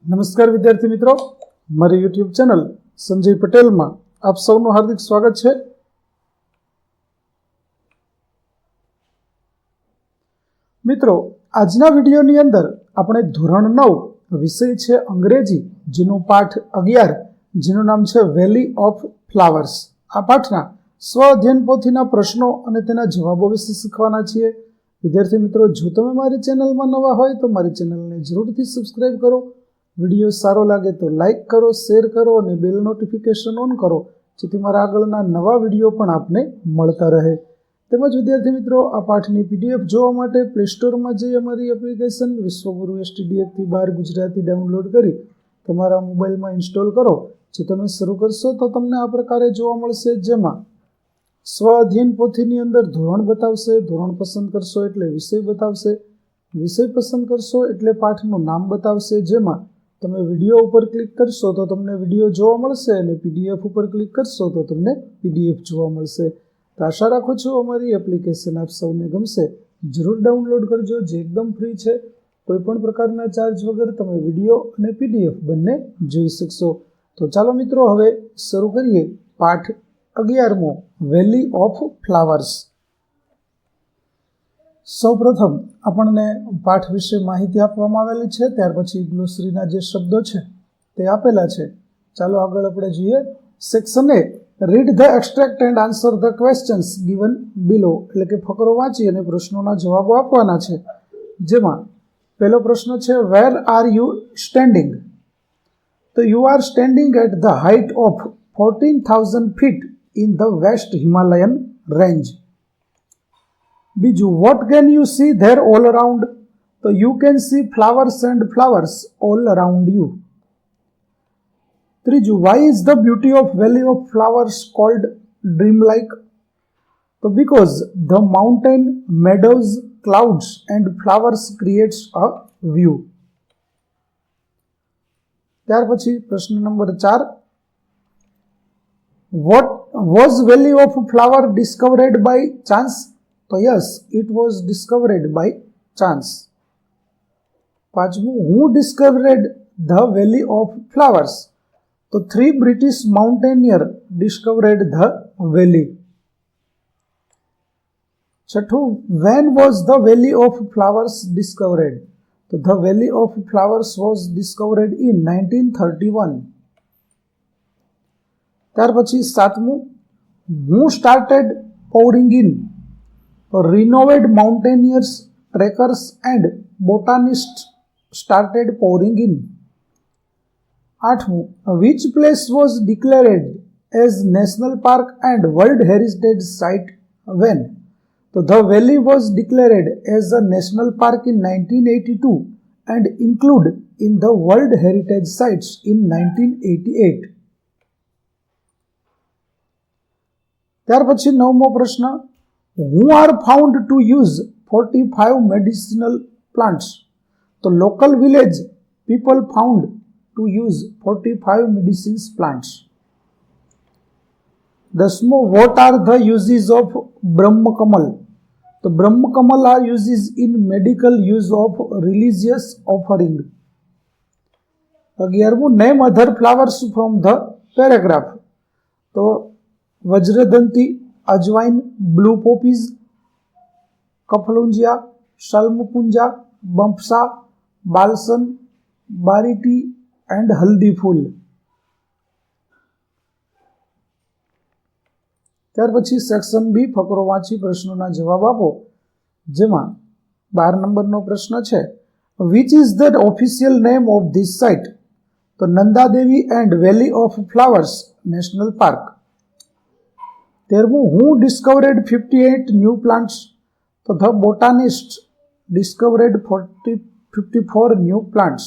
નમસ્કાર વિદ્યાર્થી મિત્રો, મારી યુટ્યુબ ચેનલ સંજય પટેલમાં આપ સૌનું હાર્દિક સ્વાગત છે. મિત્રો, આજના વિડીયોની અંદર આપણે ધોરણ 9 વિષય છે અંગ્રેજી, જેનો પાઠ 11 જેનું નામ છે વેલી ઓફ ફ્લાવર્સ. આ પાઠના સ્વ અધ્યયન પોથીના પ્રશ્નો અને તેના જવાબો વિશે શીખવાના છીએ. વિદ્યાર્થી મિત્રો, જો તમે મારી ચેનલમાં નવા હોય તો મારી ચેનલને જરૂરથી સબસ્ક્રાઈબ કરો. વિડીયો સારો લાગે તો લાઇક કરો, શેર કરો અને બેલ નોટિફિકેશન ઓન કરો, જેથી મારા આગળના નવા વિડીયો પણ આપને મળતા રહે. તેમજ વિદ્યાર્થી મિત્રો, આ પાઠની PDF જોવા માટે પ્લે સ્ટોરમાં જઈ અમારી એપ્લિકેશન વિશ્વગુરુ STDFથી 12 ગુજરાતી ડાઉનલોડ કરી તમારા મોબાઈલમાં ઇન્સ્ટોલ કરો. જે તમે શરૂ કરશો તો તમને આ પ્રકારે જોવા મળશે, જેમાં સ્વ અધ્યયન પોથીની અંદર ધોરણ બતાવશે, ધોરણ પસંદ કરશો એટલે વિષય બતાવશે, વિષય પસંદ કરશો એટલે પાઠનું નામ બતાવશે. જેમાં તમે વિડીયો ઉપર ક્લિક કરશો તો તમને વિડીયો જોવા મળશે અને PDF ઉપર ક્લિક કરશો તો તમને PDF જોવા મળશે. તો આશા રાખું છું અમારી એપ્લિકેશન આપ સૌને ગમશે. જરૂર ડાઉનલોડ કરજો, જે એકદમ ફ્રી છે. કોઈપણ પ્રકારના ચાર્જ વગર તમે વિડીયો અને PDF બંને જોઈ શકશો. તો ચાલો મિત્રો, હવે શરૂ કરીએ પાઠ 11મો વેલી ઓફ ફ્લાવર્સ. સૌપ્રથમ આપણને પાઠ વિશે માહિતી આપવામાં આવેલી છે, ત્યાર પછી ગ્લોસરીના જે શબ્દો છે તે આપેલા છે. ચાલો આગળ આપણે જોઈએ. Section A, read the extract and answer the questions given below, એટલે કે ફકરો વાંચી અને પ્રશ્નોના જવાબો આપવાના છે. જેમાં પહેલો પ્રશ્ન છે, વેર આર યુ સ્ટેન્ડિંગ? તો you are standing at the height of 14,000 feet in the west Himalayan range. બીજું, what can you see there all around? તો you can see flowers and flowers all around you. ત્રીજું, why is the beauty of valley of flowers called dream like? તો because the mountain, meadows, clouds and flowers creates a view. ત્યાર પછી પ્રશ્ન નંબર 4, what was valley of flower discovered by chance? તો yes, it was discovered by chance. પાંચમું, who discovered the valley of flowers? તો 3 British mountaineer discovered the valley. છઠ્ઠું, when was the valley of flowers discovered? તો the valley of flowers was discovered in 1931. ત્યાર પછી સાતમું, who started pouring in? તો renowned mountaineers, trekkers and botanist started pouring in. આઠમું, which place was declared as national park and world heritage site when? તો the valley was declared as a national park in 1982 and include in the world heritage sites in 1988. ત્યાર પછી 9મો પ્રશ્ન, who are found to use 45 medicinal plants? તો local village people found to use 45 medicines plants. 10mo, what are the uses of Brahmakamal? તો Brahmakamal are uses in medical use of religious offering. 11mo, name other flowers from the paragraph. તો વજ્રદંતી, ajwain, blue પોપીઝ, કફલુંજિયા, શલ્મપુંજા, બંફસા, બાલસન, બારીટી and હલ્દી ફૂલ. ત્યાર પછી section B, ફકરો વાંચી પ્રશ્નોના જવાબ આપો. જેમાં 12 નંબરનો પ્રશ્ન છે, which is the official name of this site? તો Nandadevi and valley of flowers national park. 13મું, હુ ડિસ્કવર્ડ 58 ન્યૂ પ્લાન્ટ્સ? તો the botanist discovered 54 new plants.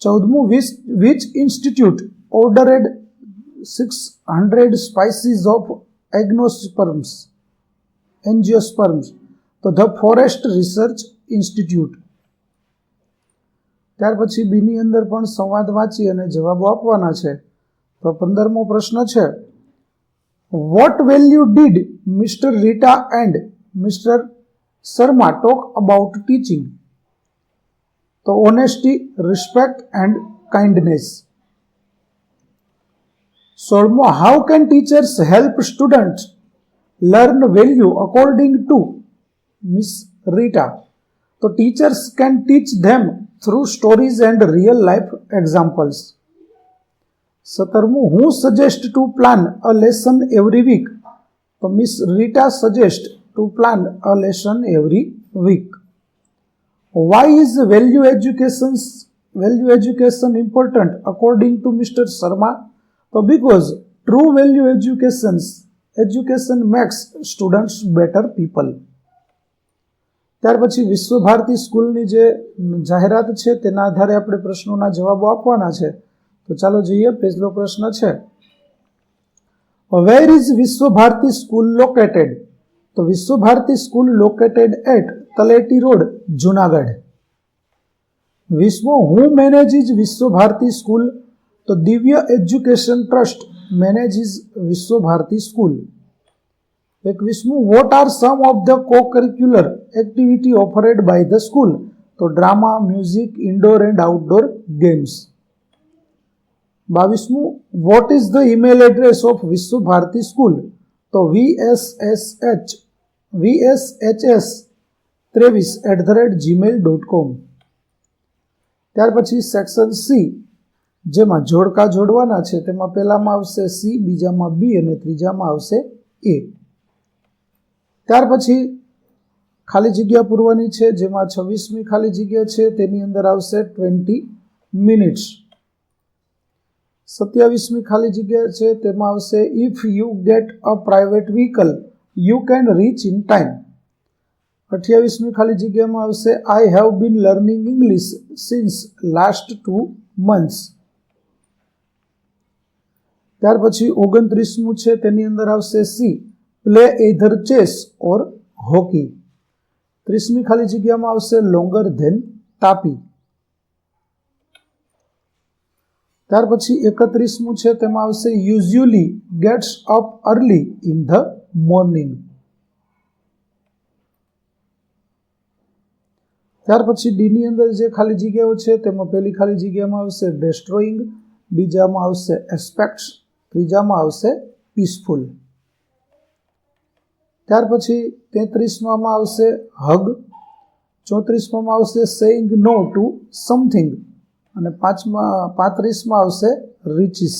14મું, which institute ordered 600 species of angiosperms? તો ધ ફોરેસ્ટ રિસર્ચ ઇન્સ્ટિટ્યૂટ. ત્યાર પછી બીની અંદર પણ સંવાદ વાંચી અને જવાબો આપવાના છે. તો 15મો પ્રશ્ન છે, what value did mister Rita and mister Sharma talk about teaching? તો તો ઓનેસ્ટી, રિસ્પેક્ટ એન્ડ કાઇન્ડનેસ. 16મો, how can teachers help students learn value according to miss Rita? તો teachers can teach them through stories and real life examples. 17મું, who suggest to plan a lesson every week? તો miss Rita suggest to plan a lesson every week. Why is value education important according two mister Sharma? તો because true value education makes students better people. ત્યાર પછી વિશ્વ ભારતી સ્કૂલની જે જાહેરાત છે તેના આધારે આપણે પ્રશ્નોના જવાબો આપવાના છે. તો ચાલો જોઈએ. પહેલો પ્રશ્ન છે, વેર ઇઝ વિશ્વ ભારતી સ્કૂલ લોકેટેડ? તો Vishwa Bharati school located at Taleti road, Junagadh. 20મો, who manages Vishwa Bharati school? તો Divya education trust manages Vishwa Bharati school. 21મું, what are some of the co-curricular activity offered by the school? તો drama, music, indoor and outdoor games. 22મું, what is the email address of Vishwa Bharati school? તો vshs23@gmail.com. ત્યાર પછી section C, જેમાં જોડકા જોડવાના છે. તેમાં પહેલામાં આવશે સી, બીજામાં બી અને ત્રીજામાં આવશે એ. ત્યાર પછી ખાલી જગ્યા પૂરવાની છે, જેમાં 26મી ખાલી જગ્યા છે તેની અંદર આવશે 20 મિનિટ્સ. 27મી ખાલી જગ્યા છે તેમાં આવશે if you get a private vehicle you can reach in time. 28મી ખાલી જગ્યામાં આવશે I have been learning English since last 2 months. ત્યાર પછી 29મું છે તેની અંદર આવશે she, play either chess or hockey. 30મી ખાલી જગ્યામાં આવશે લોંગર ધેન તાપી. ત્યાર પછી 31મું છે તેમાં આવશે usually gets up early in the morning. ત્યાર પછી ડીની અંદર જે ખાલી જગ્યાઓ છે તેમાં પહેલી ખાલી જગ્યામાં આવશે ડેસ્ટ્રોઈંગ, બીજામાં આવશે એસ્પેક્ટ્સ, ત્રીજામાં આવશે પીસફુલ. ત્યાર પછી 33માં આવશે હગ, 34માં આવશે સેઇંગ નો ટુ સમથિંગ અને 35માં આવશે રીચીસ.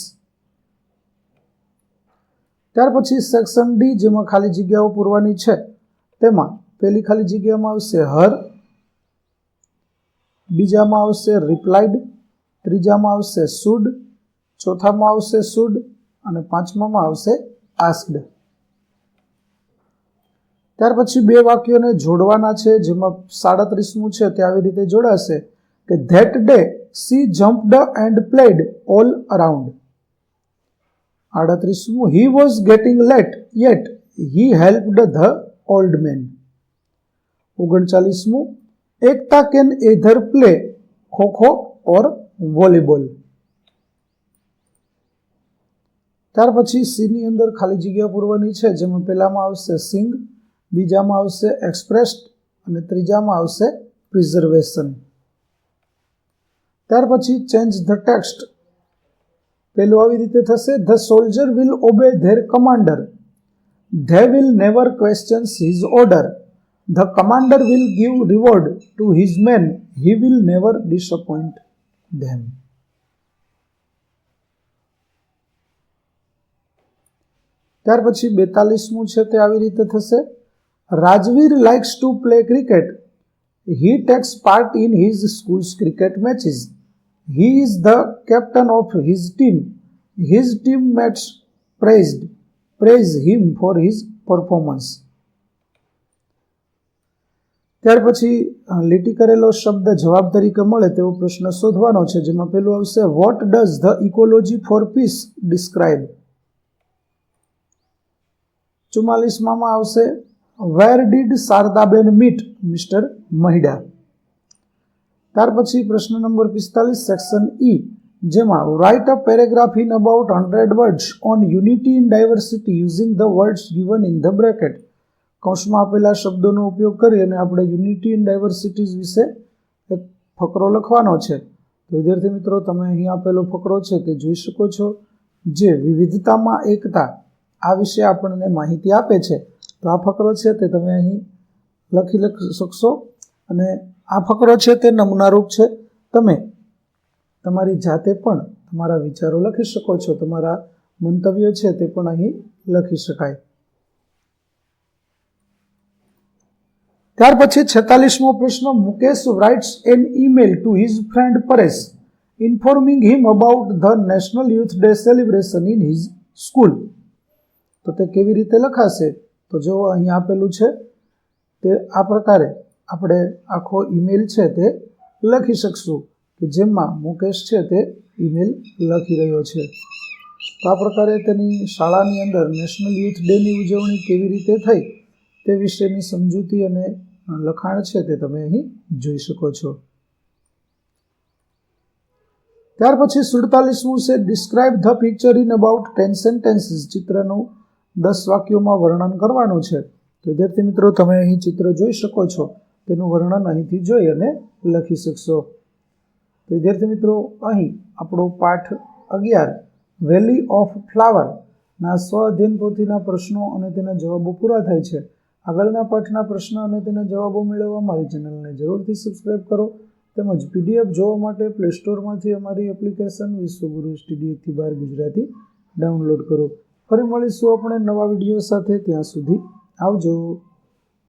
ત્યાર પછી સેક્શન ડી, જેમાં ખાલી જગ્યાઓ પૂરવાની છે. તેમાં પહેલી ખાલી જગ્યામાં આવશે હર, બીજામાં આવશે રિપ્લાઇડ, ત્રીજામાં આવશે શુડ, ચોથામાં આવશે શુડ અને પાંચમામાં આવશે આસ્ક્ડ. ત્યાર પછી બે વાક્યોને જોડવાના છે, જેમાં 37મું છે તે આવી રીતે જોડાશે કે that day she jumped and played all around. 38મું, he was getting late yet he helped the old man. 39મું, Ekta can either play kho-kho or volleyball. ત્યાર પછી સીની અંદર ખાલી જગ્યા પૂરવાની છે, જેમાં પહેલામાં આવશે સિંગ, બીજામાં આવશે એક્સપ્રેસ્ડ અને ત્રીજામાં આવશે પ્રિઝર્વેશન. ત્યાર પછી ચેન્જ ધ ટેક્સ્ટ. પેલું આવી રીતે થશે, the soldier will obey their commander, they will never questions his order, the commander will give reward to his men, he will never disappoint them. ત્યાર પછી 42મું છે તે આવી રીતે થશે, Rajveer likes to play cricket, he takes part in his school's cricket matches, he is the captain of his teammates praise him for his performance. ત્યાર પછી લીટી કરેલો શબ્દ જવાબ તરીકે મળે તેવો પ્રશ્ન શોધવાનો છે, જેમાં પેલું આવશે what does the ecology for peace describe. 44માં આવશે where did Shardaben meet mister Mahida. ત્યાર પછી પ્રશ્ન નંબર 45 સેક્શન ઈ, જેમાં write a paragraph in about 100 words on unity in diversity using the words given in the bracket. કૌંસમાં આપેલા શબ્દોનો ઉપયોગ કરી અને આપણે યુનિટી ઇન ડાયવર્સિટીઝ વિશે એક ફકરો લખવાનો છે. તો વિદ્યાર્થી મિત્રો, તમે અહીં આપેલો ફકરો છે તે જોઈ શકો છો, જે વિવિધતામાં એકતા આ વિશે આપણને માહિતી આપે છે. તો આ ફકરો છે તે તમે અહીં લખી શકશો અને આ ફકરો છે તે નમૂનારૂપ છે. તમે તમારી જાતે પણ તમારા વિચારો લખી શકો છો. તમારા મંતવ્યો છે તે પણ અહીં લખી શકાય. ત્યાર પછી 46મો પ્રશ્ન, Mukesh writes an email to his friend Paresh informing him about the national youth day celebration in his school. તો તે કેવી રીતે લખાશે? તો જો અહીં આપેલું છે તે આ પ્રકારે આપણે આખો ઈમેલ છે તે લખી શકશું, કે જેમાં મુકેશ છે તે ઈમેલ લખી રહ્યો છે. તો આ પ્રકારે તેની શાળાની અંદર નેશનલ યુથ ડેની ઉજવણી કેવી રીતે થઈ તે વિશેની સમજૂતી અને લખાણ છે તે તમે અહીં જોઈ શકો છો. ત્યાર પછી 47મું છે, describe the picture in about 10 sentences. ચિત્રનું 10 વાક્યોમાં વર્ણન કરવાનું છે. તો વિદ્યાર્થી મિત્રો, તમે અહીં ચિત્ર જોઈ શકો છો, તેનું વર્ણન અહીંથી જોઈ અને લખી શકશો. તો વિદ્યાર્થી મિત્રો, અહીં આપણો પાઠ 11 વેલી ઓફ ફ્લાવર ના સ્વ અધ્યયન પોથીના પ્રશ્નો અને તેના જવાબો પૂરા થાય છે. આગળના પાઠના પ્રશ્ન અને તેના જવાબો મેળવવા મારી ચેનલને જરૂરથી સબસ્ક્રાઇબ કરો, તેમજ પીડીએફ જોવા માટે પ્લે સ્ટોરમાંથી અમારી એપ્લિકેશન વિશ્વગુરુ સ્ટડી 1 થી 12 ગુજરાતી ડાઉનલોડ કરો. ફરી મળીશું આપણે નવા વિડીયો સાથે. ત્યાં સુધી આવજો.